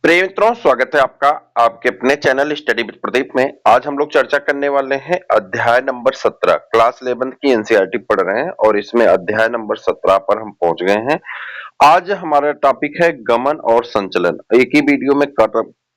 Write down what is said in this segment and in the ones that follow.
प्रिय मित्रों, स्वागत है आपका आपके अपने चैनल स्टडी विद प्रदीप में। आज हम लोग चर्चा करने वाले हैं अध्याय नंबर 17। क्लास 11 की एनसीईआरटी पढ़ रहे हैं और इसमें अध्याय नंबर 17 पर हम पहुंच गए हैं। आज हमारा टॉपिक है गमन और संचलन। एक ही वीडियो में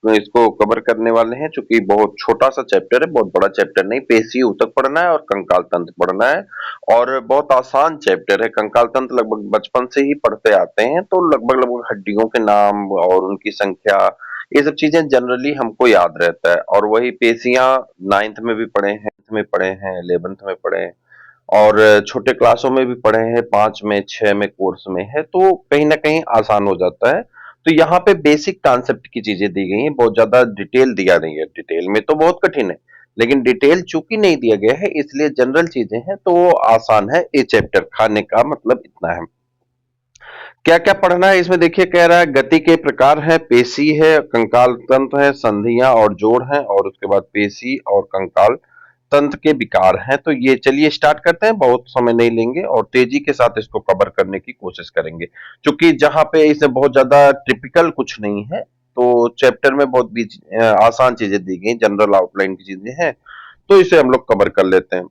इसको कवर करने वाले हैं, चूंकि बहुत छोटा सा चैप्टर है, बहुत बड़ा चैप्टर नहीं। पेशियों तक पढ़ना है और कंकाल तंत्र पढ़ना है और बहुत आसान चैप्टर है। कंकाल तंत्र लगभग बचपन से ही पढ़ते आते हैं, तो लगभग लगभग हड्डियों के नाम और उनकी संख्या, ये सब चीजें जनरली हमको याद रहता है। और वही पेशियां 9th में भी पढ़े हैं, 10th में पढ़े हैं, 11th में पढ़े हैं और छोटे क्लासों में भी पढ़े हैं, 5 में 6 में कोर्स में है, तो कहीं ना कहीं आसान हो जाता है। तो यहाँ पे बेसिक कॉन्सेप्ट की चीजें दी गई हैं, बहुत ज्यादा डिटेल दिया नहीं है। डिटेल में तो बहुत कठिन है, लेकिन डिटेल चूंकि नहीं दिया गया है इसलिए जनरल चीजें हैं तो वो आसान है। ये चैप्टर खाने का मतलब इतना है। क्या क्या पढ़ना है इसमें देखिए, कह रहा है गति के प्रकार है, पेशी है, कंकाल तंत्र है, संधियां और जोड़ हैं और उसके बाद पेशी और कंकाल तंत्र के विकार हैं। तो ये चलिए स्टार्ट करते हैं, बहुत समय नहीं लेंगे और तेजी के साथ इसको कवर करने की कोशिश करेंगे। क्योंकि जहां पे इसे बहुत ज्यादा टिपिकल कुछ नहीं है, तो चैप्टर में बहुत आसान चीजें दी गई, जनरल आउटलाइन की चीजें हैं, तो इसे हम लोग कवर कर लेते हैं।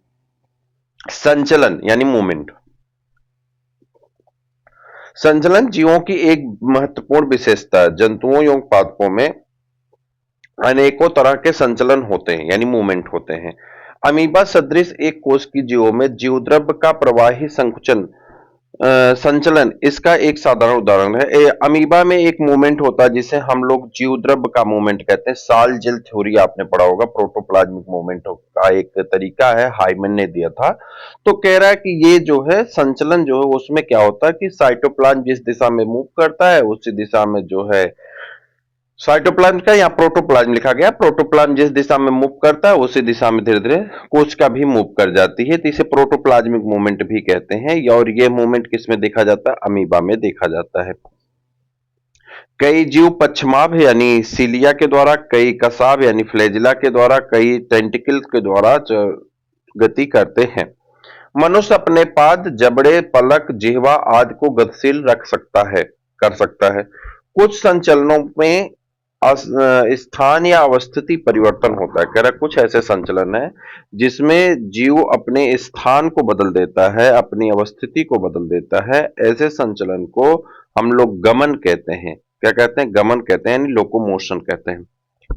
संचलन यानी मूवमेंट। संचलन जीवों की एक महत्वपूर्ण विशेषता है। जंतुओं एवं पादपों में अनेकों तरह के संचलन होते हैं यानी मूवमेंट होते हैं। अमीबा सदृश एक कोश की जीवों में जीवद्रव्य का प्रवाही संकुचन संचलन इसका एक साधारण उदाहरण है। अमीबा में एक मूवमेंट होता है जिसे हम लोग जीवद्रव्य का मूवमेंट कहते हैं। साल जेल थ्योरी आपने पढ़ा होगा, प्रोटोप्लाज्मिक मूवमेंट का एक तरीका है, हाइमन ने दिया था। तो कह रहा है कि ये जो है संचलन जो है उसमें क्या होता है कि साइटोप्लाज्म जिस दिशा में मूव करता है उसी दिशा में जो है साइटोप्लाज्म का, यहाँ प्रोटोप्लाज्म लिखा गया, प्रोटोप्लाज्म जिस दिशा में मूव करता है उसी दिशा में धीरे धीरे कोशिका भी मूव कर जाती है, तो इसे प्रोटोप्लाज्मिक मूवमेंट भी कहते हैं। और ये मूवमेंट किसमें देखा जाता है? अमीबा में देखा जाता है। कई जीव पक्षमाभ यानी सीलिया के द्वारा, कई कसाब यानी फ्लैजिला के द्वारा, कई टेंटिकल के द्वारा गति करते हैं। मनुष्य अपने पाद, जबड़े, पलक, जिह्वा आदि को गतिशील रख सकता है, कर सकता है। कुछ संचलनों में स्थान या अवस्थिति परिवर्तन होता है। कह रहा कुछ ऐसे संचलन है जिसमें जीव अपने स्थान को बदल देता है, अपनी अवस्थिति को बदल देता है। ऐसे संचलन को हम लोग गमन कहते हैं। क्या कहते हैं? गमन कहते हैं, यानी लोकोमोशन कहते हैं।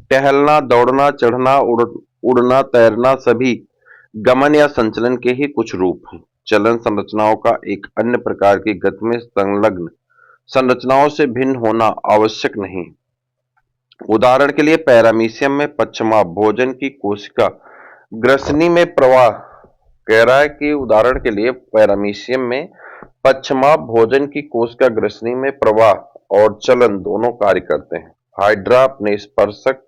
टहलना, दौड़ना, चढ़ना, उड़ना, तैरना सभी गमन या संचलन के ही कुछ रूप हैं। चलन संरचनाओं का एक अन्य प्रकार की गति में संलग्न संरचनाओं से भिन्न होना आवश्यक नहीं। उदाहरण के लिए पैरामीशियम में पश्चिमा भोजन की कोशिका ग्रसनी में प्रवाह। कह रहा है कि उदाहरण के लिए पैरामीशियम में पश्चिमा भोजन की कोशिका ग्रसनी में प्रवाह और चलन दोनों कार्य करते हैं। हाइड्रा अपने स्पर्शक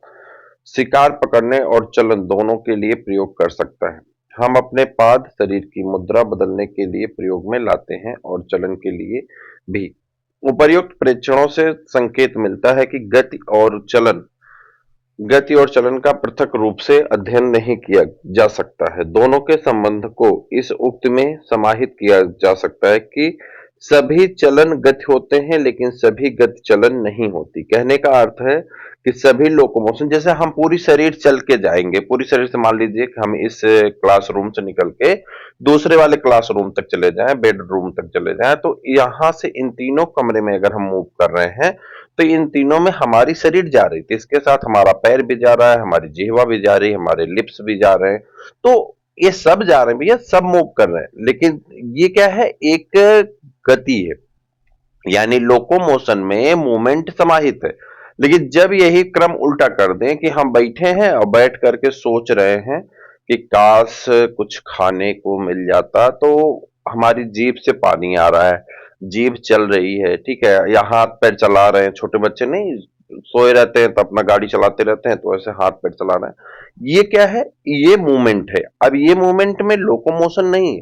शिकार पकड़ने और चलन दोनों के लिए प्रयोग कर सकता है। हम अपने पाद शरीर की मुद्रा बदलने के लिए प्रयोग में लाते हैं और चलन के लिए भी। उपर्युक्त परीक्षणों से संकेत मिलता है कि गति और चलन का पृथक रूप से अध्ययन नहीं किया जा सकता है। दोनों के संबंध को इस उक्ति में समाहित किया जा सकता है कि सभी चलन गति होते हैं लेकिन सभी गति चलन नहीं होती। कहने का अर्थ है कि सभी लोकोमोशन, जैसे हम पूरी शरीर चल के जाएंगे, पूरी शरीर से मान लीजिए कि हम इस क्लासरूम से निकल के दूसरे वाले क्लासरूम तक चले जाएं, बेडरूम तक चले जाएं, तो यहां से इन तीनों कमरे में अगर हम मूव कर रहे हैं तो इन तीनों में हमारी शरीर जा रही थी, इसके साथ हमारा पैर भी जा रहा है, हमारी जिह्वा भी जा रही है, हमारे लिप्स भी जा रहे हैं, तो ये सब जा रहे हैं भैया, सब मूव कर रहे हैं। लेकिन ये क्या है? एक गति है, यानी लोकोमोशन में मूवमेंट समाहित है। लेकिन जब यही क्रम उल्टा कर दें कि हम बैठे हैं और बैठ करके सोच रहे हैं कि काश कुछ खाने को मिल जाता, तो हमारी जीभ से पानी आ रहा है, जीभ चल रही है, ठीक है, या हाथ पैर चला रहे हैं। छोटे बच्चे नहीं सोए रहते हैं तो अपना गाड़ी चलाते रहते हैं, तो ऐसे हाथ पैर चला रहे हैं। ये क्या है? ये मूवमेंट है। अब ये मूवमेंट में लोकोमोशन नहीं है,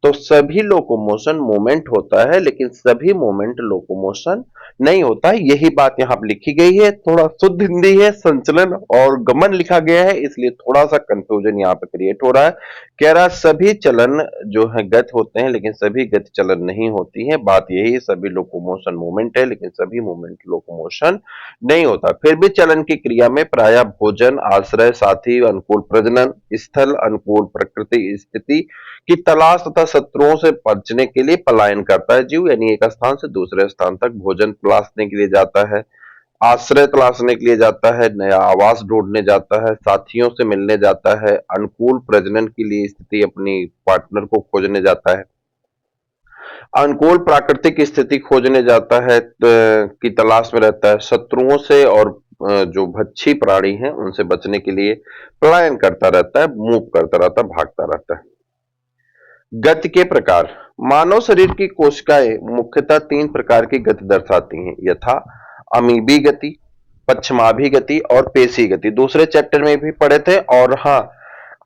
तो सभी लोकोमोशन मूवमेंट होता है, लेकिन सभी मूवमेंट लोकोमोशन नहीं होता है। यही बात यहां पर लिखी गई है। थोड़ा शुद्ध हिंदी है, संचलन और गमन लिखा गया है, इसलिए थोड़ा सा कंफ्यूजन यहां पे क्रिएट हो रहा है। कह रहा सभी चलन जो है गति होते हैं, लेकिन सभी गति चलन नहीं होती है। बात यही है, सभी लोकोमोशन मूवमेंट है, लेकिन सभी मूवमेंट लोकोमोशन नहीं होता। फिर भी चलन की क्रिया में प्रायः भोजन, आश्रय, साथी, अनुकूल प्रजनन स्थल, अनुकूल प्रकृति स्थिति की तलाश तथा शत्रुओं से बचने के लिए पलायन करता है जीव। यानी एक स्थान से दूसरे स्थान तक भोजन तलाशने के लिए जाता है, आश्रय तलाशने के लिए जाता है, नया आवास ढूंढने जाता है, साथियों से मिलने जाता है, अनुकूल प्रजनन के लिए स्थिति अपनी पार्टनर को खोजने जाता है, अनुकूल प्राकृतिक स्थिति खोजने जाता है, की तलाश में रहता है, शत्रुओं से और जो भक्षी प्राणी हैं उनसे बचने के लिए पलायन करता रहता है, मूव करता रहता है, भागता रहता है। गति के प्रकार। मानव शरीर की कोशिकाएं मुख्यतः 3 प्रकार की गति दर्शाती हैं, यथा अमीबी गति, पश्चिमाभी गति और पेशी गति। दूसरे चैप्टर में भी पढ़े थे, और हाँ,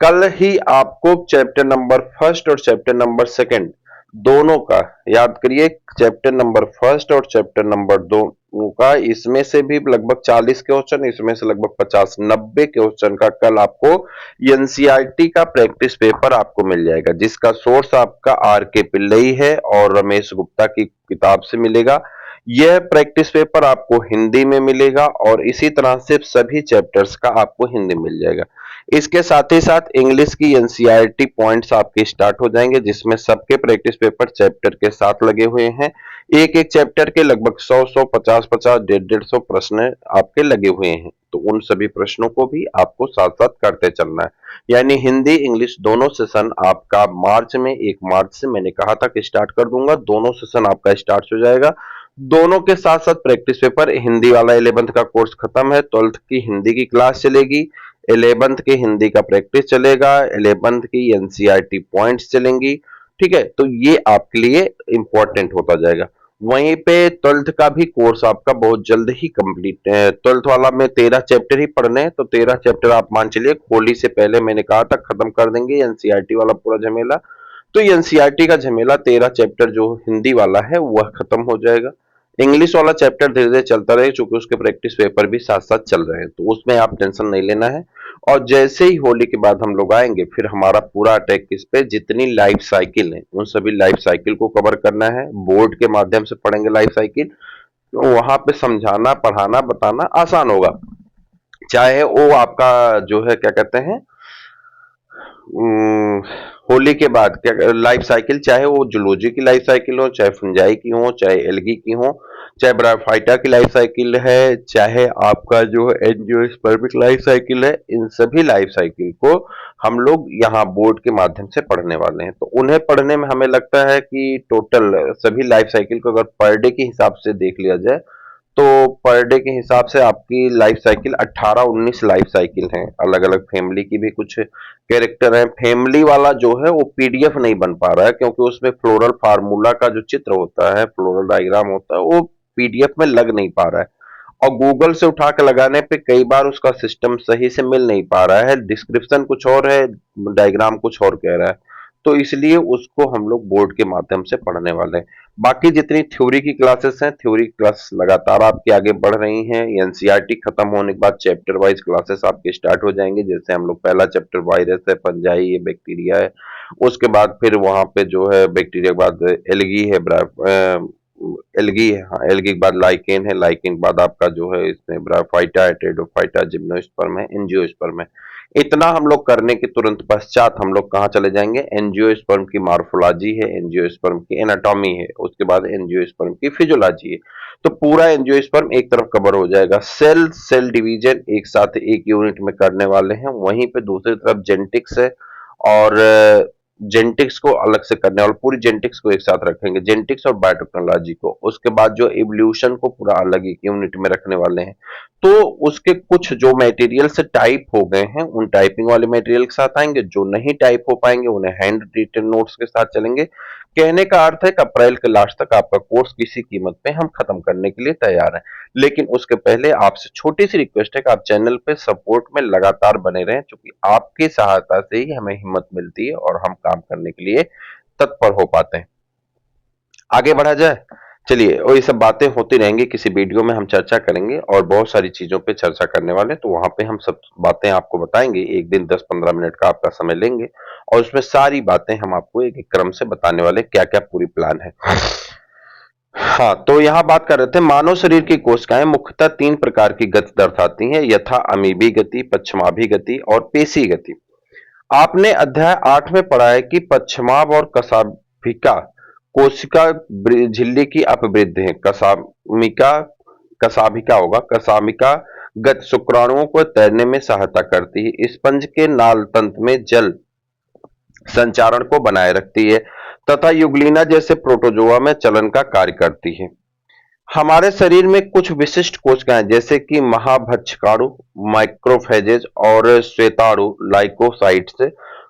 कल ही आपको चैप्टर नंबर फर्स्ट और चैप्टर नंबर सेकंड दोनों का याद करिए। चैप्टर नंबर फर्स्ट और चैप्टर नंबर दोनों का, इसमें से भी लगभग 40 क्वेश्चन, इसमें से लगभग 50-90 क्वेश्चन का कल आपको एनसीईआरटी का प्रैक्टिस पेपर आपको मिल जाएगा, जिसका सोर्स आपका आर के पिल्लई है और रमेश गुप्ता की किताब से मिलेगा। यह प्रैक्टिस पेपर आपको हिंदी में मिलेगा, और इसी तरह से सभी चैप्टर्स का आपको हिंदी मिल जाएगा। इसके साथ ही साथ इंग्लिश की एनसीईआरटी पॉइंट्स आपके स्टार्ट हो जाएंगे, जिसमें सबके प्रैक्टिस पेपर चैप्टर के साथ लगे हुए हैं। एक एक चैप्टर के लगभग 100 50 50 150 प्रश्न आपके लगे हुए हैं, तो उन सभी प्रश्नों को भी आपको साथ साथ करते चलना है। यानी हिंदी इंग्लिश दोनों सेशन आपका मार्च में, 1 मार्च से मैंने कहा था कि स्टार्ट कर दूंगा, दोनों सेशन आपका स्टार्ट हो जाएगा। दोनों के साथ साथ प्रैक्टिस पेपर, हिंदी वाला 11th का कोर्स खत्म है, 12th की हिंदी की क्लास चलेगी, 11th के हिंदी का प्रैक्टिस चलेगा, 11th की एनसीईआरटी पॉइंट्स चलेंगी। ठीक है, तो ये आपके लिए इंपॉर्टेंट होता जाएगा। वहीं पे 12th का भी कोर्स आपका बहुत जल्द ही कंप्लीट है। 12th वाला में 13 चैप्टर ही पढ़ने हैं, तो 13 चैप्टर आप मान चलिए होली से पहले मैंने कहा था खत्म कर देंगे एनसीईआरटी वाला पूरा झमेला। तो एनसीईआरटी का झमेला 13 चैप्टर जो हिंदी वाला है वह खत्म हो जाएगा। इंग्लिश वाला चैप्टर धीरे धीरे चलता रहे, क्योंकि उसके प्रैक्टिस पेपर भी साथ साथ चल रहे हैं, तो उसमें आप टेंशन नहीं लेना है। और जैसे ही होली के बाद हम लोग आएंगे, फिर हमारा पूरा अटैक किस पे, जितनी लाइफ साइकिल है उन सभी लाइफ साइकिल को कवर करना है। बोर्ड के माध्यम से पढ़ेंगे लाइफ साइकिल, तो वहां पे समझाना पढ़ाना बताना आसान होगा। चाहे वो आपका जो है क्या कहते हैं, उम, होली के बाद क्या लाइफ साइकिल, चाहे वो जूलॉजी की लाइफ साइकिल हो, चाहे फंजाई की हो, चाहे एल्गी की हो, चाहे ब्रायोफाइटा की लाइफ साइकिल है, चाहे आपका जो एंजियोस्पर्मिक लाइफ साइकिल है, इन सभी लाइफ साइकिल को हम लोग यहाँ बोर्ड के माध्यम से पढ़ने वाले हैं। तो उन्हें पढ़ने में हमें लगता है कि टोटल सभी लाइफ साइकिल को अगर पर डे के हिसाब से देख लिया जाए, तो पर डे के हिसाब से आपकी लाइफ साइकिल 18-19 लाइफ साइकिल हैं। अलग अलग फैमिली की भी कुछ कैरेक्टर हैं। फैमिली वाला जो है वो पीडीएफ नहीं बन पा रहा है, क्योंकि उसमें फ्लोरल फार्मूला का जो चित्र होता है, फ्लोरल डायग्राम होता है, वो पीडीएफ में लग नहीं पा रहा है, और गूगल से उठा के लगाने पे कई बार उसका सिस्टम सही से मिल नहीं पा रहा है। डिस्क्रिप्शन कुछ और है, डायग्राम कुछ और कह रहा है, तो इसलिए उसको हम लोग बोर्ड के माध्यम से पढ़ने वाले हैं। बाकी जितनी थ्योरी की क्लासेस हैं, थ्योरी क्लास लगातार आपकी आगे बढ़ रही हैं। एनसीईआरटी खत्म होने के बाद चैप्टर वाइज क्लासेस आपके स्टार्ट हो जाएंगे। जैसे हम लोग पहला चैप्टर वायरस है, फंजाई है, बैक्टीरिया है, उसके बाद फिर वहां पे जो है बैक्टीरिया के बाद एलगी है, एलगी है, हाँ एलगी के बाद लाइकेन है, लाइकेन के बाद आपका जो है इसमें ब्रायोफाइटा है, टेरिडोफाइटा, जिम्नोस्पर्म है, एंजियोस्पर्म है। इतना हम लोग करने के तुरंत पश्चात हम लोग कहाँ चले जाएंगे, एंजियोस्पर्म की मार्फोलॉजी है, एंजियोस्पर्म की एनाटॉमी है, उसके बाद एंजियोस्पर्म की फिजियोलॉजी है। तो पूरा एंजियोस्पर्म एक तरफ कवर हो जाएगा। सेल सेल डिवीजन एक साथ एक यूनिट में करने वाले हैं, वहीं पे दूसरी तरफ जेनेटिक्स है, और जेनेटिक्स को अलग से करने वाले, पूरी जेनेटिक्स को एक साथ रखेंगे, जेनेटिक्स और बायोटेक्नोलॉजी को। उसके बाद जो इवोल्यूशन को पूरा अलग एक यूनिट में रखने वाले हैं। तो उसके कुछ जो मटेरियल से टाइप हो गए हैं, उन टाइपिंग वाले मटेरियल के साथ आएंगे, जो नहीं टाइप हो पाएंगे उन्हें हैंड रिटन नोट्स के साथ चलेंगे। कहने का अर्थ है कि अप्रैल के लास्ट तक आपका कोर्स किसी कीमत पे हम खत्म करने के लिए तैयार हैं। लेकिन उसके पहले आपसे छोटी सी रिक्वेस्ट है कि आप चैनल पे सपोर्ट में लगातार बने रहें, क्योंकि आपकी सहायता से ही हमें हिम्मत मिलती है और हम काम करने के लिए तत्पर हो पाते हैं। आगे बढ़ा जाए, चलिए, और ये सब बातें होती रहेंगी, किसी वीडियो में हम चर्चा करेंगे और बहुत सारी चीजों पे चर्चा करने वाले हैं, तो वहां पे हम सब बातें आपको बताएंगे। एक दिन 10-15 मिनट का आपका समय लेंगे और उसमें सारी बातें हम आपको एक एक क्रम से बताने वाले, क्या क्या पूरी प्लान है। हाँ, तो यहाँ बात कर रहे थे, मानव शरीर की कोशिकाएं मुख्यतः 3 प्रकार की गति दर्शाती हैं, यथा अमीबी गति, पश्चिमाभी गति और पेशी गति। आपने अध्याय 8 में पढ़ा है कि पश्चिमाभ और कशाभिका कोशिका झिल्ली की अपवृद्धि है। कशामिका कशाभिका होगा, कशामिका गति शुक्राणुओं को तैरने में सहायता करती है। स्पंज के नाल तंत्र में जल संचारण को बनाए रखती है तथा युग्लिना जैसे प्रोटोजोआ में चलन का कार्य करती है। हमारे शरीर में कुछ विशिष्ट कोशिकाएं जैसे कि महाभक्षकाणु, माइक्रोफेजेज और श्वेताणु लाइकोसाइट्स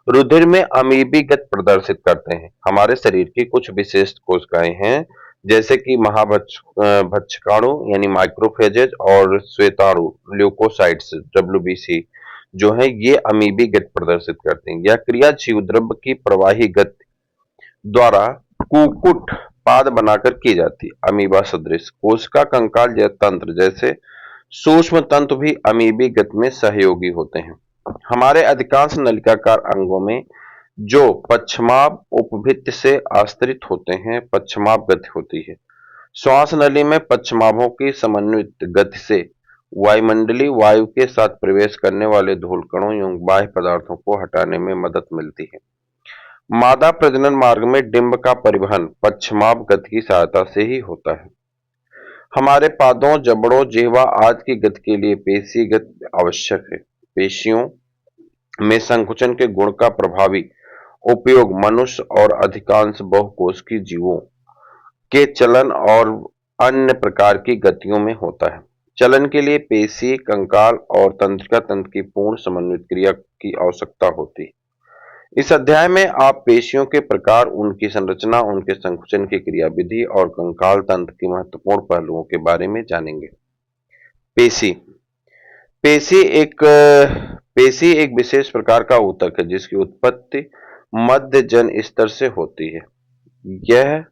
रुधिर में अमीबी गति प्रदर्शित करते हैं। हमारे शरीर की कुछ विशिष्ट कोशिकाएं हैं जैसे कि महाभक्षकाणु यानी माइक्रोफेजेज और श्वेताणु ल्यूकोसाइट्स डब्ल्यूबीसी जो है, ये अमीबी गति प्रदर्शित करते हैं। यह क्रिया जीवद्रव्य की प्रवाही गति द्वारा कुकुट पाद बनाकर की जाती। अमीबा सदृश कोशिका कंकाल तंत्र जैसे सूक्ष्म तंतु भी अमीबी गति में सहयोगी होते हैं। हमारे अधिकांश नलिकाकार अंगों में जो पश्चिमाभ उपभित्ति से आश्रित होते हैं, पश्चिमाभ गति होती है। श्वास नली में पश्चिमाभों की समन्वित गति से वायुमंडलीय वायु के साथ प्रवेश करने वाले धूलकणों एवं बाह्य पदार्थों को हटाने में मदद मिलती है। मादा प्रजनन मार्ग में डिंब का परिवहन पश्चिमाभ गति की सहायता से ही होता है। हमारे पादों, जबड़ों, जिह्वा आदि की गति के लिए पेशी गति आवश्यक है। पेशियों में संकुचन के गुण का प्रभावी उपयोग मनुष्य और अधिकांश बहुकोशिकीय जीवों के चलन और अन्य प्रकार की गतियों में होता है। चलन के लिए पेशी, कंकाल और तंत्रिका तंत्र की पूर्ण समन्वित क्रिया की आवश्यकता होती है। इस अध्याय में आप पेशियों के प्रकार, उनकी संरचना, उनके संकुचन की क्रियाविधि और कंकाल तंत्र के महत्वपूर्ण पहलुओं के बारे में जानेंगे। पेशी पेशी एक विशेष प्रकार का ऊतक है जिसकी उत्पत्ति मध्य जन स्तर से होती है। यह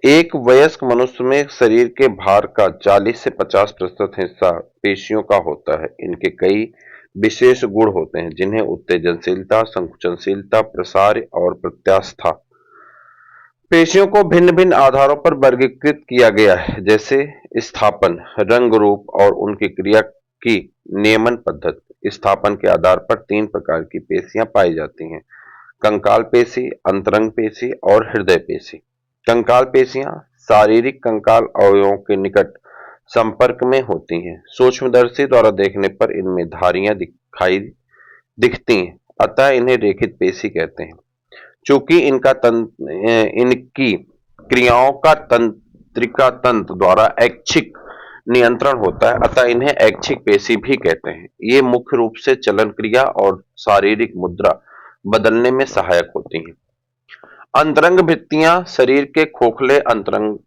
एक वयस्क मनुष्य में शरीर के भार का 40 से 50% हिस्सा पेशियों का होता है। इनके कई विशेष गुण होते हैं जिन्हें उत्तेजनशीलता, संकुचनशीलता, प्रसार और प्रत्यास्था। पेशियों को भिन्न भिन्न आधारों पर वर्गीकृत किया गया है, जैसे स्थापन, रंग, रूप और उनकी क्रिया की नियमन पद्धति। स्थापन के आधार पर 3 प्रकार की पेशियां पाई जाती हैं: कंकाल पेशी, अंतरंग पेशी और हृदय पेशी। कंकाल पेशियां शारीरिक कंकाल अवयवों के निकट संपर्क में होती हैं। सूक्ष्मदर्शी द्वारा देखने पर इनमें धारियां दिखती हैं, अतः इन्हें रेखित पेशी कहते हैं। चूंकि इनकी क्रियाओं का तंत्रिका तंत्र द्वारा ऐच्छिक नियंत्रण होता है, अतः इन्हें ऐच्छिक पेशी भी कहते हैं। ये मुख्य रूप से चलन क्रिया और शारीरिक मुद्रा बदलने में सहायक होती हैं। अंतरंग भित्तियां शरीर के खोखले अंतरंग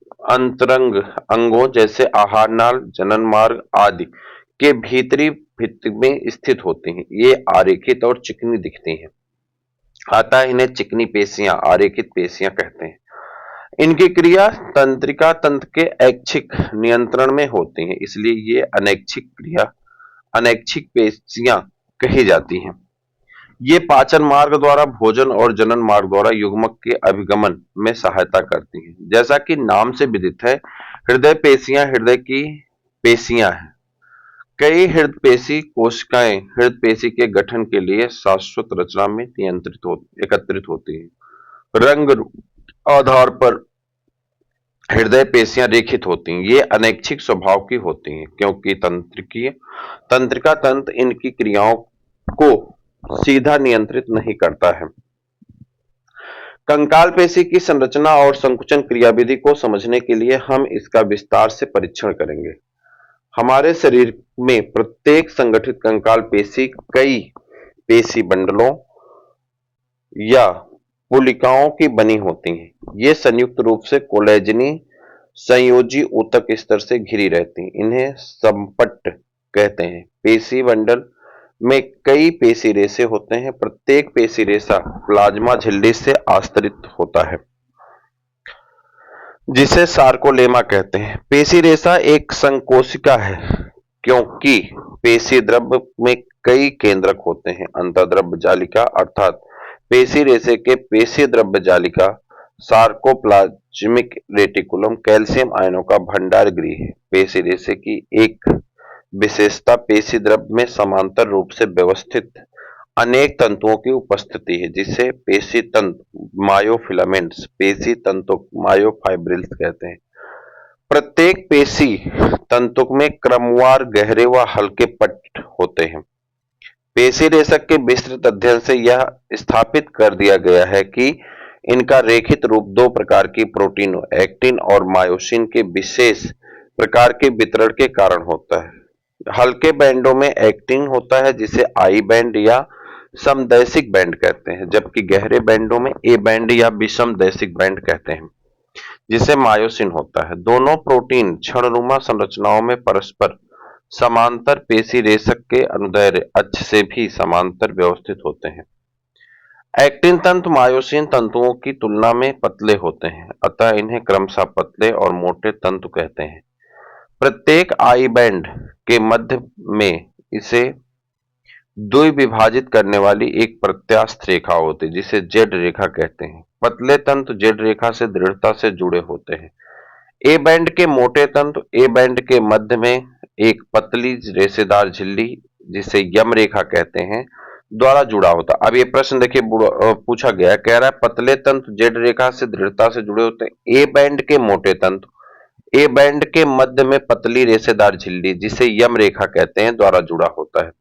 अंगों जैसे आहार नाल, जनन मार्ग आदि के भीतरी भित्ति में स्थित होती हैं। ये आरेखित और चिकनी दिखती हैं, अतः इन्हें चिकनी पेशियां, आरेखित पेशियां कहते हैं। इनकी क्रिया तंत्रिका तंत्र के ऐच्छिक नियंत्रण में होती है, इसलिए ये अनैच्छिक पेशियां कही जाती हैं। ये पाचन मार्ग द्वारा भोजन और जनन मार्ग द्वारा युग्मक के अभिगमन में सहायता करती हैं। जैसा कि नाम से विदित है, हृदय पेशियां हृदय की पेशियां हैं। कई हृदय पेशी कोशिकाएं हृदय पेशी के गठन के लिए शाश्वत रचना में एकत्रित होती हैं। रंग आधार पर हृदय पेशियां रेखित होती हैं। ये अनैच्छिक स्वभाव की होती हैं क्योंकि तंत्रिका तंत्र इनकी क्रियाओं को सीधा नियंत्रित नहीं करता है। कंकाल पेशी की संरचना और संकुचन क्रियाविधि को समझने के लिए हम इसका विस्तार से परीक्षण करेंगे। हमारे शरीर में प्रत्येक संगठित कंकाल पेशी कई पेशी बंडलों या पुलिकाओं की बनी होती हैं। ये संयुक्त रूप से कोलेजनी संयोजी ऊतक स्तर से घिरी रहती हैं। इन्हें संपट्ट कहते हैं। पेशी बंडल में कई पेशी रेशे होते हैं। प्रत्येक पेशी रेशा प्लाज्मा झिल्ली से आश्रित होता है जिसे सार्कोलेमा कहते हैं। पेशी रेशा एक संकोशिका है क्योंकि पेशी द्रव्य में कई केंद्रक होते हैं। अंतर्द्रव्य जालिका अर्थात पेशी रेशे के पेशी द्रव्य जालिका सार्कोप्लाज्मिक रेटिकुलम कैल्शियम आयनों का भंडार गृह है। पेशी रेशे की एक विशेषता पेशी द्रव्य में समांतर रूप से व्यवस्थित अनेक तंतुओं की उपस्थिति है जिसे पेशी तंतु मायोफिलामेंट्स पेशी तंतु मायोफाइब्रिल्स कहते हैं। प्रत्येक पेशी तंतुक में क्रमवार गहरे व हल्के पट्ट होते हैं। पेशी रेशक के विस्तृत अध्ययन से यह स्थापित कर दिया गया है कि इनका रेखित रूप दो प्रकार की प्रोटीनों एक्टिन और मायोसिन के विशेष प्रकार के वितरण के कारण होता है। हल्के बैंडों में एक्टिन होता है जिसे आई बैंड या समदैशिक बैंड कहते हैं, जबकि गहरे बैंडों में ए बैंड या विषमदैशिक बैंड कहते हैं जिसे मायोसिन होता है। दोनों प्रोटीन क्षणनुमा संरचनाओं में परस्पर समांतर पेशी रेशक के अनुदैर्ध्य अक्ष से भी समांतर व्यवस्थित होते हैं। एक्टिन तंतु मायोसिन तंतुओं की तुलना में पतले होते हैं, अतः इन्हें क्रमशः पतले और मोटे तंतु कहते हैं। प्रत्येक आई बैंड के मध्य में इसे द्विविभाजित करने वाली एक प्रत्यास्थ रेखा होती है जिसे जेड रेखा कहते हैं। पतले तंतु जेड रेखा से दृढ़ता से जुड़े होते हैं। ए बैंड के मोटे तंतु ए बैंड के मध्य में एक पतली रेशेदार झिल्ली जिसे यम रेखा कहते हैं द्वारा जुड़ा होता है। अब ये प्रश्न देखिए पूछा गया है, कह रहा है पतले तंतु जेड रेखा से दृढ़ता से जुड़े होते हैं। ए बैंड के मोटे तंतु ए बैंड के मध्य में पतली रेशेदार झिल्ली जिसे यम रेखा कहते हैं द्वारा जुड़ा होता है।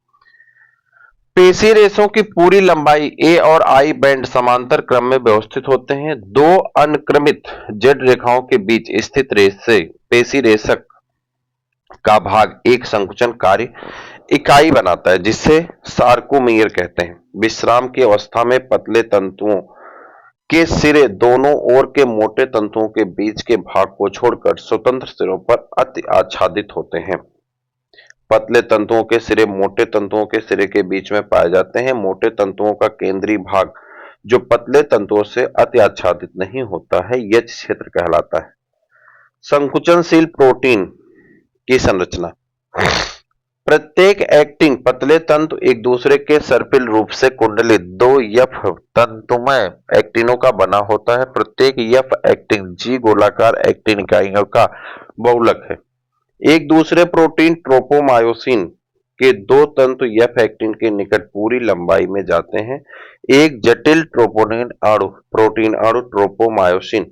पेशी रेशों की पूरी लंबाई ए और आई बैंड समांतर क्रम में व्यवस्थित होते हैं। दो अनक्रमित जेड रेखाओं के बीच स्थित रेशे पेशी रेशक का भाग एक संकुचन कार्य इकाई बनाता है जिसे सार्कोमीर कहते हैं। विश्राम की अवस्था में पतले तंतुओं के सिरे दोनों ओर के मोटे तंतुओं के बीच के भाग को छोड़कर स्वतंत्र सिरों पर अति आच्छादित होते हैं। पतले तंतुओं के सिरे मोटे तंतुओं के सिरे के बीच में पाए जाते हैं। मोटे तंतुओं का केंद्रीय भाग जो पतले तंतुओं से अति आच्छादित नहीं होता है यह क्षेत्र कहलाता है। संकुचनशील प्रोटीन की संरचना। प्रत्येक एक्टिन पतले तंतु एक दूसरे के सर्पिल रूप से कुंडलित दो यफ तंतुमय एक्टिनों का बना होता है। प्रत्येक यफ एक्टिन जी गोलाकार एक्टिन इकाइयों का बहुलक है। एक दूसरे प्रोटीन ट्रोपोमायोसिन के दो तंतु यफ एक्टिन के निकट पूरी लंबाई में जाते हैं। एक जटिल प्रोटीन अणु ट्रोपोमायोसिन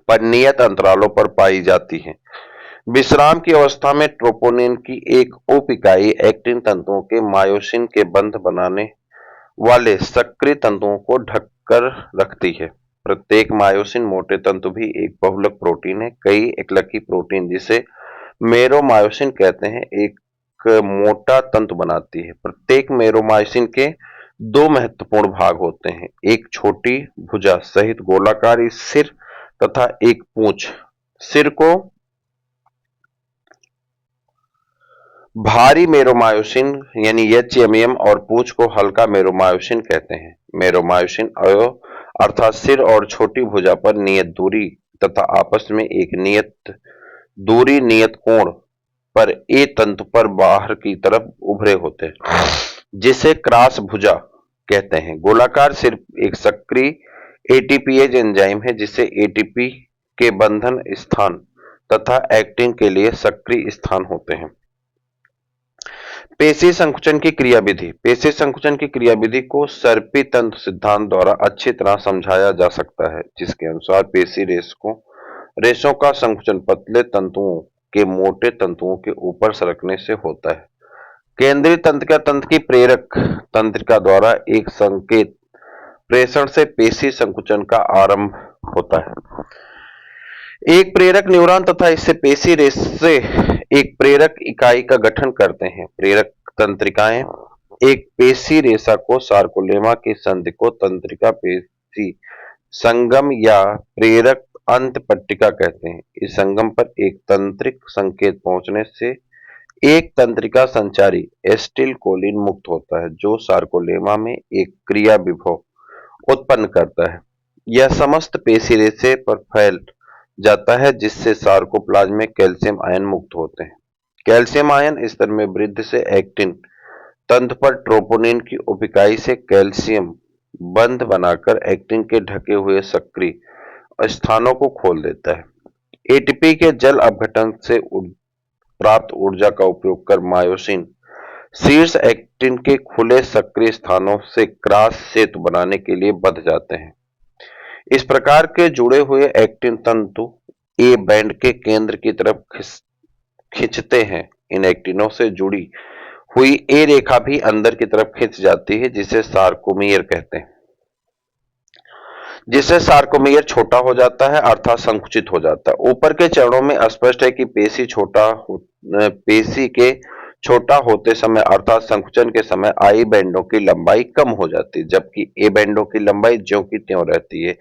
पर नियत अंतरालों पर पाई जाती है। विश्राम की अवस्था में ट्रोपोनिन की एक उप इकाई एक्टिन तंतुओं के मायोसिन के बंध बनाने वाले सक्रिय तंतुओं को ढककर रखती है। प्रत्येक मायोसिन मोटे तंतु भी एक बहुलक प्रोटीन है। कई एकलकी प्रोटीन जिसे मेरोमायोसिन कहते हैं एक मोटा तंतु बनाती है। प्रत्येक मेरोमायोसिन के दो महत्वपूर्ण भाग होते हैं, एक छोटी भुजा सहित गोलाकार सिर तथा एक पूंछ। सिर को भारी मेरोमायोसिन यानी एचएमएम और पूंछ को हल्का मेरोमायोसिन कहते हैं। मेरोमायोसिन अवयव अर्थात सिर और छोटी भुजा पर नियत दूरी तथा आपस में एक नियत दूरी नियत कोण पर ए तंतु पर बाहर की तरफ उभरे होते हैं जिसे क्रॉस भुजा कहते हैं। गोलाकार सिर एक सक्रिय एटीपीएज एंजाइम है जिसे एटीपी के बंधन स्थान तथा एक्टिन के लिए सक्रिय स्थान होते हैं। पेशी संकुचन की क्रियाविधि। पेशी संकुचन की क्रियाविधि को सर्पी तंतु सिद्धांत द्वारा अच्छी तरह समझाया जा सकता है जिसके अनुसार पेशी रेशों का संकुचन पतले तंतुओं के मोटे तंतुओं के ऊपर सरकने से होता है। केंद्रीय तंत्रिका तंत्र की प्रेरक तंत्रिका द्वारा एक संकेत प्रेषण से पेशी संकुचन का आरंभ होता है। एक प्रेरक न्यूरॉन तथा इससे पेशी रेशे एक प्रेरक इकाई का गठन करते हैं। प्रेरक तंत्रिकाएं एक पेशी रेशा को सार्कोलेमा की संधि को तंत्रिका पेशी संगम या प्रेरक अंत पट्टिका कहते हैं। इस संगम पर एक तंत्रिक संकेत पहुंचने से एक तंत्रिका संचारी एसिटिलकोलिन मुक्त होता है जो सार्कोलेमा में एक क्रिया विभव उत्पन्न करता है। यह समस्त पेशी रेशे पर फैल जाता है जिससे सार्कोप्लाज्म में कैल्शियम आयन मुक्त होते हैं। कैल्शियम आयन स्तर में वृद्धि से एक्टिन तंत्र पर ट्रोपोनिन की उपिकाई से कैल्शियम बंध बनाकर एक्टिन के ढके हुए सक्रिय स्थानों को खोल देता है। एटीपी के जल अपघटन से प्राप्त ऊर्जा का उपयोग कर मायोसिन शीर्ष एक्टिन के खुले सक्रिय स्थानों से क्रॉस सेतु बनाने के लिए बंध जाते हैं। इस प्रकार के जुड़े हुए एक्टिन तंतु ए बैंड के केंद्र की तरफ खींचते हैं। इन एक्टिनों से जुड़ी हुई ए रेखा भी अंदर की तरफ खिंच जाती है जिसे सार्कोमियर कहते हैं। जिससे सार्कोमियर छोटा हो जाता है अर्थात संकुचित हो जाता है। ऊपर के चरणों में स्पष्ट है कि पेशी के छोटा होते समय अर्थात संकुचन के समय आई बैंडों की लंबाई कम हो जाती है जबकि ए बैंडों की लंबाई ज्यों की त्यों रहती है।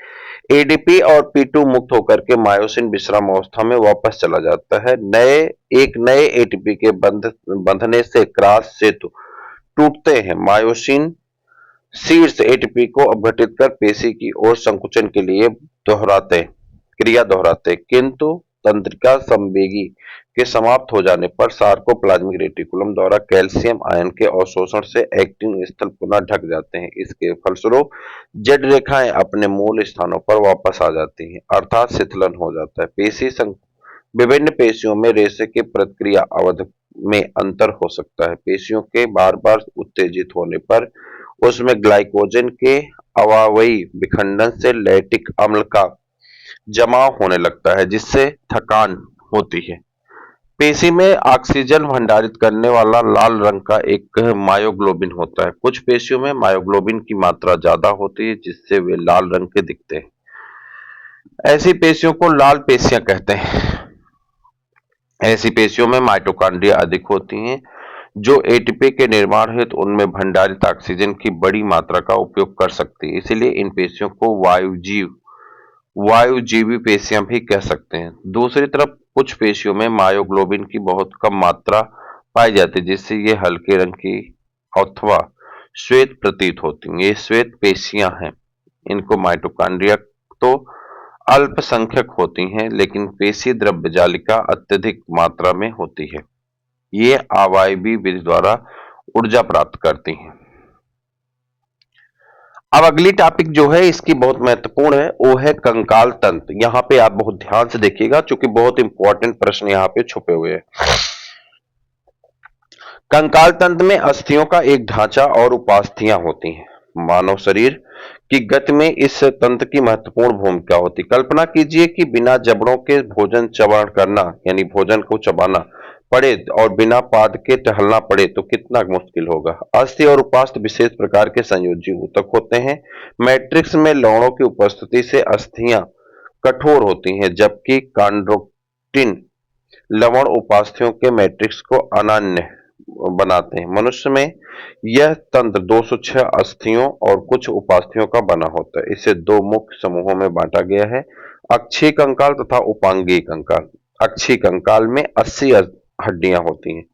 एडीपी और पी2 मुक्त होकर के मायोसिन विश्राम अवस्था में वापस चला जाता है। एक नए एटीपी के बंधने से क्रॉस सेतु टूटते हैं। मायोसिन शीर्ष एटीपी को अपघटित कर पेशी की ओर संकुचन के लिए क्रिया दोहराते, किंतु तंत्रिका संवेगी के समाप्त हो जाने पर सार्कोप्लाज्मिक रेटिकुलम द्वारा कैल्शियम आयन के अवशोषण से एक्टिन स्थल पुनः ढक जाते हैं। इसके फलस्वरूप जेड रेखाएं अपने मूल स्थानों पर वापस आ जाती हैं अर्थात शिथिलन हो जाता है। विभिन्न पेशियों में रेशे के प्रतिक्रिया अवधि में अंतर हो सकता है। पेशियों के बार बार उत्तेजित होने पर उसमें ग्लाइकोजन के अवायवीय विखंडन से लैक्टिक अम्ल का जमाव होने लगता है जिससे थकान होती है। पेशी में ऑक्सीजन भंडारित करने वाला लाल रंग का एक मायोग्लोबिन होता है। कुछ पेशियों में मायोग्लोबिन की मात्रा ज्यादा होती है जिससे वे लाल रंग के दिखते हैं। ऐसी पेशियों को लाल पेशियां कहते हैं। ऐसी पेशियों में माइटोकॉन्ड्रिया अधिक होती हैं जो एटीपी के निर्माण हेतु उनमें भंडारित ऑक्सीजन की बड़ी मात्रा का उपयोग कर सकती है। इसीलिए इन पेशियों को वायुजीवी पेशियां भी कह सकते हैं। दूसरी तरफ कुछ पेशियों में मायोग्लोबिन की बहुत कम मात्रा पाई जाती है जिससे ये हल्के रंग की अथवा श्वेत प्रतीत होती हैं। ये श्वेत पेशियां हैं। इनको माइटोकॉन्ड्रिया तो अल्पसंख्यक होती हैं लेकिन पेशी द्रव्य जालिका अत्यधिक मात्रा में होती है। ये अवायवीय विधि द्वारा ऊर्जा प्राप्त करती हैं। अब अगली टॉपिक जो है इसकी बहुत महत्वपूर्ण है वो है कंकाल तंत्र। यहाँ पे आप बहुत ध्यान से देखिएगा क्योंकि बहुत इंपॉर्टेंट प्रश्न यहाँ पे छुपे हुए हैं। कंकाल तंत्र में अस्थियों का एक ढांचा और उपास्थियां होती हैं। मानव शरीर की गति में इस तंत्र की महत्वपूर्ण भूमिका होती है। कल्पना कीजिए कि बिना जबड़ों के भोजन चबान करना यानी भोजन को चबाना पड़े और बिना पाद के टहलना पड़े तो कितना मुश्किल होगा। अस्थि और उपास्थि विशेष प्रकार के संयोजी ऊतक होते हैं। मैट्रिक्स में लवणों की उपस्थिति से अस्थियां कठोर होती हैं जबकि कॉन्ड्रोक्टिन लवण उपास्थियों के मैट्रिक्स को अनन्य बनाते हैं। मनुष्य में यह तंत्र 206 अस्थियों और कुछ उपास्थियों का बना होता है। इसे दो मुख्य समूहों में बांटा गया है, अक्षीय कंकाल तथा उपांगीय कंकाल। अक्षीय कंकाल में 80 हड्डियां होती हैं।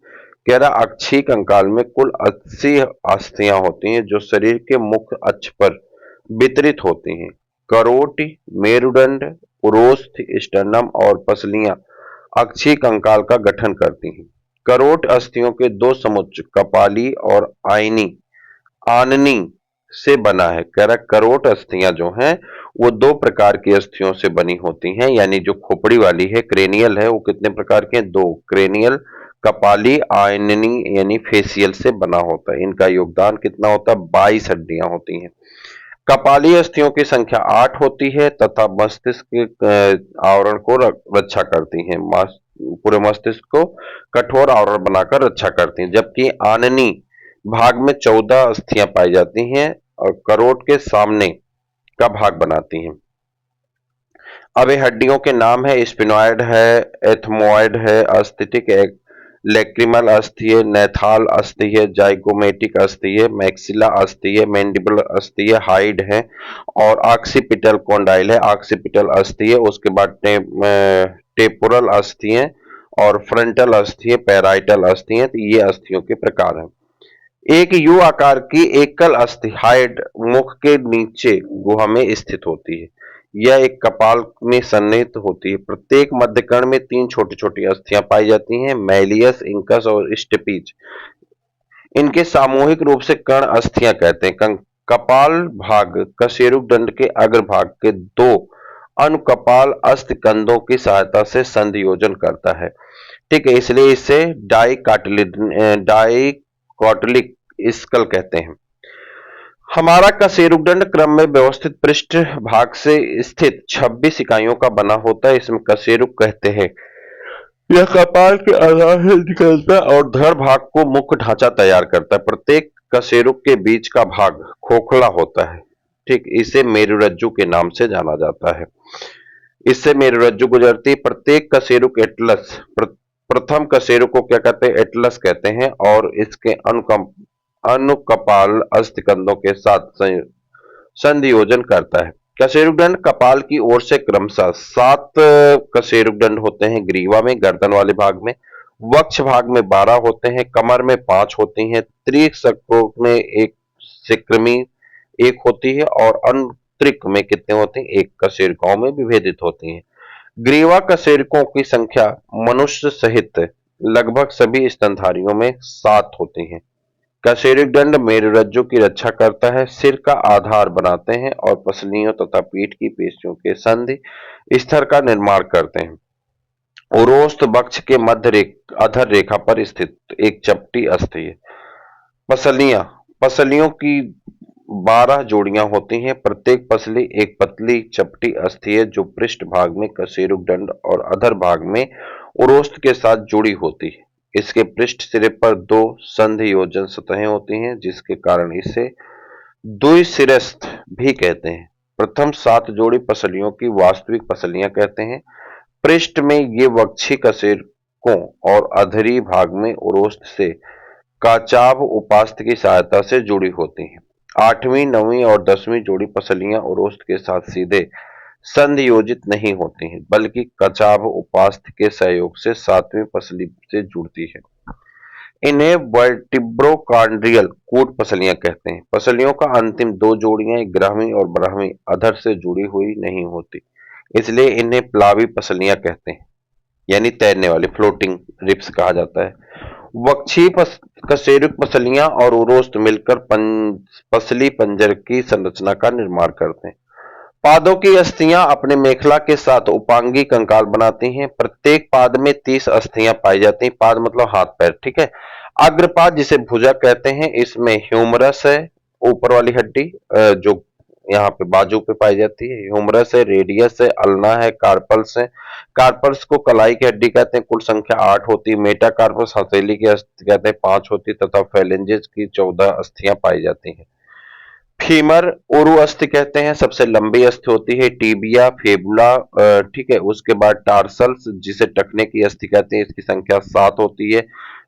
कह रहा अक्षीय कंकाल में कुल 80 अस्थियां होती हैं जो शरीर के मुख्य अक्ष पर वितरित होती हैं। करोट, मेरुदंड, उरोस्थ, स्टर्नम और पसलियां अक्षीय कंकाल का गठन करती हैं। करोट अस्थियों के दो समुच्चय कपाली और आननी से बना है। करोट अस्थियां जो हैं वो दो प्रकार की अस्थियों से बनी होती हैं यानी जो खोपड़ी वाली है क्रेनियल है वो कितने प्रकार के हैं? दो, क्रेनियल, कपाली आयननी यानी फेसियल से बना होता है। इनका योगदान कितना होता है? 22 हड्डियां होती हैं। कपाली अस्थियों की संख्या 8 होती है तथा मस्तिष्क के आवरण को रक्षा करती हैं। पूरे मस्तिष्क को कठोर आवरण बनाकर रक्षा करती हैं जबकि आननी भाग में 14 अस्थियां पाई जाती हैं और करोट के सामने का भाग बनाती हैं। अब ये हड्डियों के नाम है, स्पिनॉइड है, एथमोइड है, अस्थिटिक लैक्रिमल अस्थि है, नेथाल अस्थि है, जाइगोमेटिक अस्थि है, मैक्सिला अस्थि है, मैंडिबल अस्थि है, हाइड है और ऑक्सीपिटल कॉन्डाइल है। ऑक्सीपिटल अस्थि है। उसके बाद टेपोरल अस्थि है और फ्रंटल अस्थि है, पैराइटल अस्थि है। तो ये अस्थियों के प्रकार हैं। एक यू आकार की एकल अस्थि हाइड मुख के नीचे गुहा में स्थित होती है। यह एक कपाल में सन्निहित होती है। प्रत्येक मध्यकर्ण में तीन छोटी छोटी अस्थियां पाई जाती हैं, मैलियस, इंकस और स्टेपीज। इनके सामूहिक रूप से कर्ण अस्थियां कहते हैं। कपाल भाग कशेरुक दंड के अग्रभाग के दो अनुकपाल अस्थि कंधों की सहायता से संधियोजन करता है। ठीक है, इसलिए इसे डाइकॉटिलिक स्कल कहते हैं। हमारा कशेरुकदंड क्रम में व्यवस्थित पृष्ठ भाग से स्थित 26 इकाइयों का बना होता है। इसमें कशेरुक कहते हैं। यह कपाल के आधार से निकलता है और धड़ भाग को मुख्य ढांचा तैयार करता है। प्रत्येक कशेरुक के बीच का भाग खोखला होता है। ठीक, इसे मेरुरज्जु के नाम से जाना जाता है। इससे मेरुरज्जु गुजरती है। प्रत्येक कशेरुक एटलस, प्रथम कशेरुक को क्या कहते हैं? एटलस कहते हैं और इसके अनुकपाल अस्थिकंधों के साथ संधियोजन करता है। कशेरुकदंड कपाल की ओर से क्रमशः 7 कशेरुकदंड होते हैं, ग्रीवा में, गर्दन वाले भाग में, वक्ष भाग में 12 होते हैं, कमर में 5 होती हैं, त्रिशंकोट में एक सिक्रमी 1 होती है और अंतरिक में कितने होते हैं? 1 कशेरुकों में विभेदित होती हैं। ग्रीवा कशेरुकों की संख्या मनुष्य सहित लगभग सभी स्तनधारियों में 7 होती है। कशेरुकदंड मेरुरज्जु की रक्षा करता है, सिर का आधार बनाते हैं और पसलियों तथा पीठ की पेशियों के संधि स्तर का निर्माण करते हैं। उरोस्थ वक्ष के मध्य अधर रेखा पर स्थित एक चपटी अस्थि है। पसलियां, पसलियों की 12 जोड़ियां होती हैं। प्रत्येक पसली एक पतली चपटी अस्थि है जो पृष्ठ भाग में कशेरुकदंड और अधर भाग में उरोस्थ के साथ जुड़ी होती है। इसके पृष्ठ सिरे पर 2 संधियोजन सतहें होती हैं जिसके कारण इसे द्विशिरस्थ भी कहते हैं। प्रथम 7 जोड़ी पसलियों की वास्तविक पसलियां कहते हैं। पृष्ठ में ये वक्षी कशेरुकों और अधरी भाग में उरोस्थ से काचाभ उपास्थ की सहायता से जुड़ी होती हैं। 8वीं, 9वीं और 10वीं जोड़ी पसलियां उरोस्थ के साथ सीधे संधियोजित नहीं होती हैं, बल्कि कचाभ उपास्थ के सहयोग से 7वीं पसली से जुड़ती है। इन्हें वर्टिब्रोकार्डियल कूट पसलियां कहते हैं। पसलियों का अंतिम 2 जोड़ियां 11वीं और 12वीं अधर से जुड़ी हुई नहीं होती, इसलिए इन्हें प्लावी पसलियां कहते हैं, यानी तैरने वाली, फ्लोटिंग रिब्स कहा जाता है। वक्षी कशेरुक पसलियां और उरोस्थ मिलकर पसली पंजर की संरचना का निर्माण करते हैं। पादों की अस्थियां अपने मेखला के साथ उपांगी कंकाल बनाती हैं। प्रत्येक पाद में 30 अस्थियां पाई जाती हैं। पाद मतलब हाथ पैर, ठीक है। अग्रपाद जिसे भुजा कहते हैं, इसमें ह्यूमरस है, ऊपर वाली हड्डी जो यहाँ पे बाजू पे पाई जाती है। ह्यूमरस है, रेडियस है, अल्ना है, कार्पल्स है। कार्पल्स को कलाई की हड्डी कहते हैं, कुल संख्या 8 होती है। मेटाकार्पस हथेली की अस्थि कहते हैं, 5 होती है तथा फेलेंजेस की 14 अस्थियां पाई जाती हैं। फीमर उरु अस्थि कहते हैं, सबसे लंबी अस्थि होती है। टीबिया, फेबुला, ठीक है। उसके बाद टार्सल्स जिसे टखने की अस्थि कहते हैं, इसकी संख्या 7 होती है।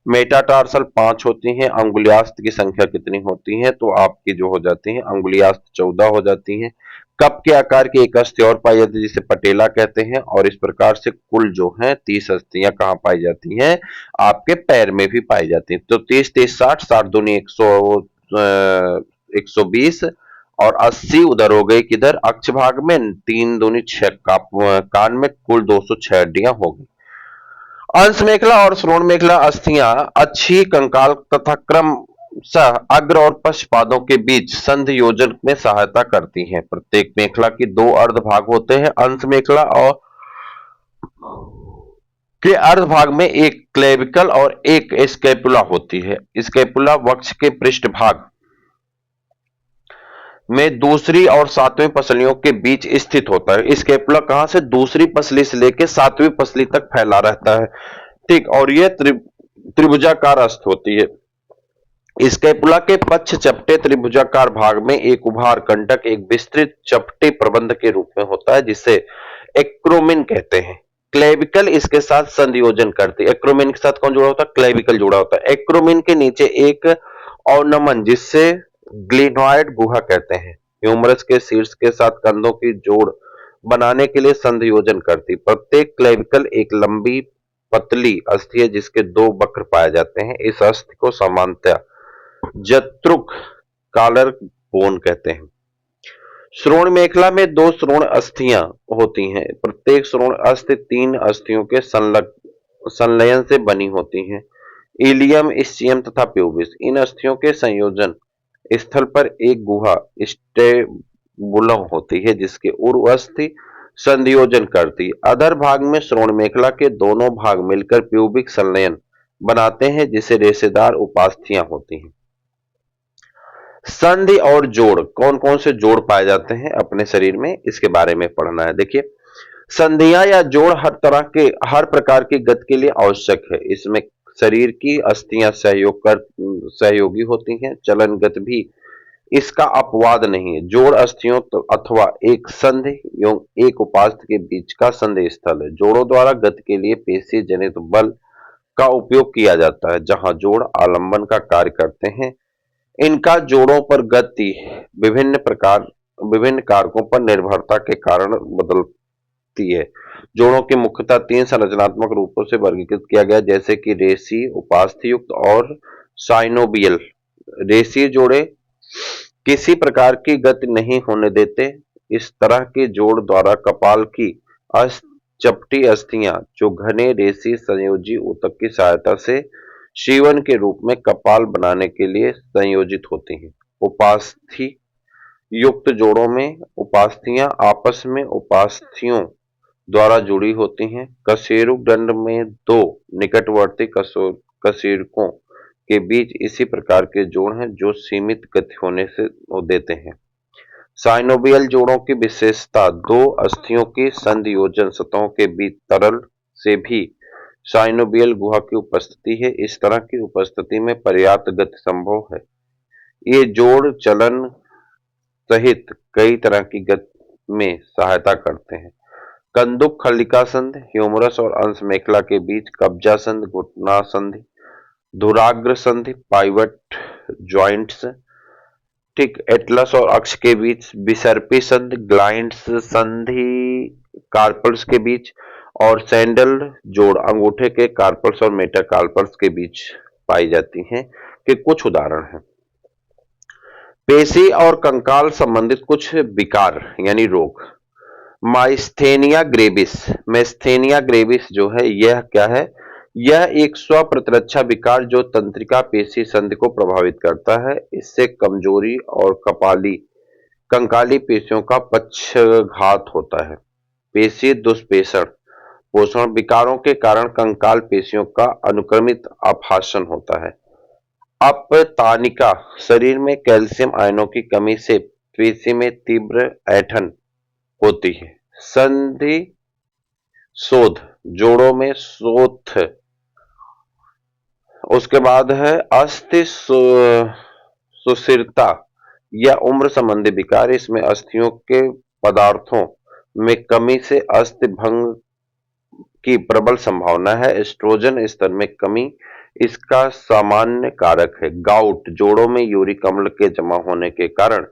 मेटाटार्सल 5 होती हैं। अंगुलियास्थ की संख्या कितनी होती है? तो आपकी जो हो जाती है अंगुलियास्थ 14 हो जाती हैं। कप के आकार की एक अस्थि और पाई जाती है जिसे पटेला कहते हैं और इस प्रकार से कुल जो है 30 अस्थियां कहाँ पाई जाती हैं? आपके पैर में भी पाई जाती हैं। तो 30 30 60, 60 दूनी 120 और 80 उधर हो गई किधर? अक्ष भाग में। 3 दूनी 6 कान में, कुल 206 हड्डियां होगी। अंश मेखला और श्रोण मेखला अस्थियां अच्छी कंकाल तथा क्रमशः अग्र और पश्च पादों के बीच संधि योजन में सहायता करती हैं। प्रत्येक मेखला की 2 अर्ध भाग होते हैं। अंश मेखला और के अर्ध भाग में एक क्लेविकल और एक स्कैपुला होती है। स्कैपुला वक्ष के पृष्ठ भाग में दूसरी और 7वीं पसलियों के बीच स्थित होता है। स्कैपुला कहां से? दूसरी पसली से लेकर 7वीं पसली तक फैला रहता है, ठीक। और यह त्रिभुजाकार अस्त होती है। स्कैपुला के पक्ष चपटे त्रिभुजाकार भाग में एक उभार कंटक एक विस्तृत चपटे प्रबंध के रूप में होता है जिसे एक्रोमिन कहते हैं। क्लेविकल इसके साथ संयोजन करती है। एक्रोमिन के साथ कौन जुड़ा होता है? क्लेविकल जुड़ा होता है। एक्रोमिन के नीचे एक ऑर्नामेंट जिससे ग्लिनॉइड गुहा कहते हैं, ह्यूमरस के शीर्ष के साथ कंधों की जोड़ बनाने के लिए संधियोजन करती। प्रत्येक क्लेविकल एक लंबी पतली अस्थि है जिसके दो वक्र पाए जाते हैं। इस अस्थि को सामान्यतः जत्रुक कॉलर बोन कहते हैं। श्रोण मेखला में दो श्रोण अस्थियां होती हैं। प्रत्येक श्रोण अस्थि तीन अस्थियों के संलयन से बनी होती हैं। इलियम, इस्चियम तथा प्यूबिस। इन अस्थियों के संयोजन स्थल पर एक गुहा स्टेबुलम होती है जिसके उर्व अस्थि संयोजन करती है। अधर भाग में श्रोण मेखला के दोनों भाग मिलकर प्यूबिक संलयन बनाते हैं जिसे रेशेदार उपास्थियां होती हैं। संधि और जोड़, कौन कौन से जोड़ पाए जाते हैं अपने शरीर में, इसके बारे में पढ़ना है। देखिए, संधियां या जोड़ हर प्रकार की गति के लिए आवश्यक है। इसमें शरीर की अस्थियां सहयोगी होती हैं। चलन गति भी इसका अपवाद नहीं है। जोड़ अस्थियों अथवा एक संधि एवं एक उपास्थि के बीच का संधि स्थल है। जोड़ों द्वारा गति के लिए पेशी जनित बल का उपयोग किया जाता है। जहां जोड़ आलंबन का कार्य करते हैं, इनका जोड़ों पर गति विभिन्न कारकों पर निर्भरता के कारण बदलती है। जोड़ों के मुख्यतः तीन संरचनात्मक रूपों से वर्गीकृत किया गया, जैसे कि रेशी, उपास्थि-युक्त और साइनोबियल। रेशीय जोड़े किसी प्रकार की गति नहीं होने देते। इस तरह के जोड़ द्वारा कपाल की चपटी अस्थियां जो घने रेशी संयोजी ऊतक की सहायता से शीवन के रूप में कपाल बनाने के लिए संयोजित होती हैं। उपास्थि युक्त जोड़ों में उपास्थियां आपस में उपास्थियों द्वारा जुड़ी होती हैं। कशेरुक दंड में दो निकटवर्ती कशेरुकों के बीच इसी प्रकार के जोड़ हैं जो सीमित गति होने से देते हैं। साइनोबियल जोड़ों की विशेषता दो अस्थियों की संधियोजन सतहों के बीच तरल से भी साइनोबियल गुहा की उपस्थिति है। इस तरह की उपस्थिति में पर्याप्त गति संभव है। ये जोड़ चलन सहित कई तरह की गति में सहायता करते हैं। कंदुक खलिका संधि, ह्यूमरस और अंश मेखला के बीच कब्जा संधि, घुटना संधि, धुराग्र संधि, पाइवट जॉइंट्स, ठीक, एटलस और अक्ष के बीच बिसर्पी संधि, ग्लाइंड्स संधि कार्पल्स के बीच, और सैंडल जोड़ अंगूठे के कार्पल्स और मेटाकार्पल्स के बीच पाई जाती हैं के कुछ उदाहरण हैं। पेशी और कंकाल संबंधित कुछ विकार यानी रोग। माइस्थेनिया ग्रेविस जो है यह क्या है? यह एक स्व प्रतिरक्षा विकार जो तंत्रिका पेशी संधि को प्रभावित करता है। इससे कमजोरी और कंकाली पेशियों का पक्षघात होता है। पेशी पोषण विकारों के कारण कंकाल पेशियों का अनुक्रमित अपहासन होता है। अपतानिका, शरीर में कैल्शियम आयनों की कमी से पेशी में तीव्र ऐंठन होती है। संधि शोथ, जोड़ों में शोथ। उसके बाद है अस्थि सुस्थिरता या उम्र संबंधी विकार। इसमें अस्थियों के पदार्थों में कमी से अस्थि भंग की प्रबल संभावना है। एस्ट्रोजन स्तर में कमी इसका सामान्य कारक है। गाउट, जोड़ों में यूरिक अम्ल के जमा होने के कारण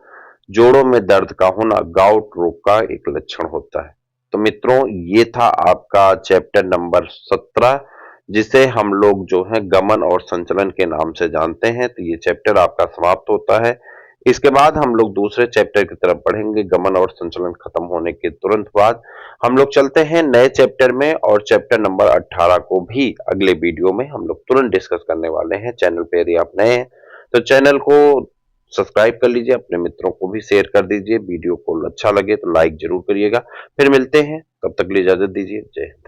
जोड़ों में दर्द का होना गाउट रोग का एक लक्षण होता है। तो मित्रों, ये था आपका चैप्टर नंबर 17, जिसे हम लोग जो है गमन और संचलन के नाम से जानते हैं। तो ये चैप्टर आपका समाप्त होता है। इसके बाद हम लोग दूसरे चैप्टर की तरफ बढ़ेंगे। गमन और संचलन खत्म होने के तुरंत बाद हम लोग चलते हैं नए चैप्टर में, और चैप्टर नंबर 18 को भी अगले वीडियो में हम लोग तुरंत डिस्कस करने वाले हैं। चैनल पे यदि आप नए हैं तो चैनल को सब्सक्राइब कर लीजिए, अपने मित्रों को भी शेयर कर दीजिए। वीडियो को अच्छा लगे तो लाइक जरूर करिएगा। फिर मिलते हैं, तब तक के लिए इजाजत दीजिए। जय हिंद।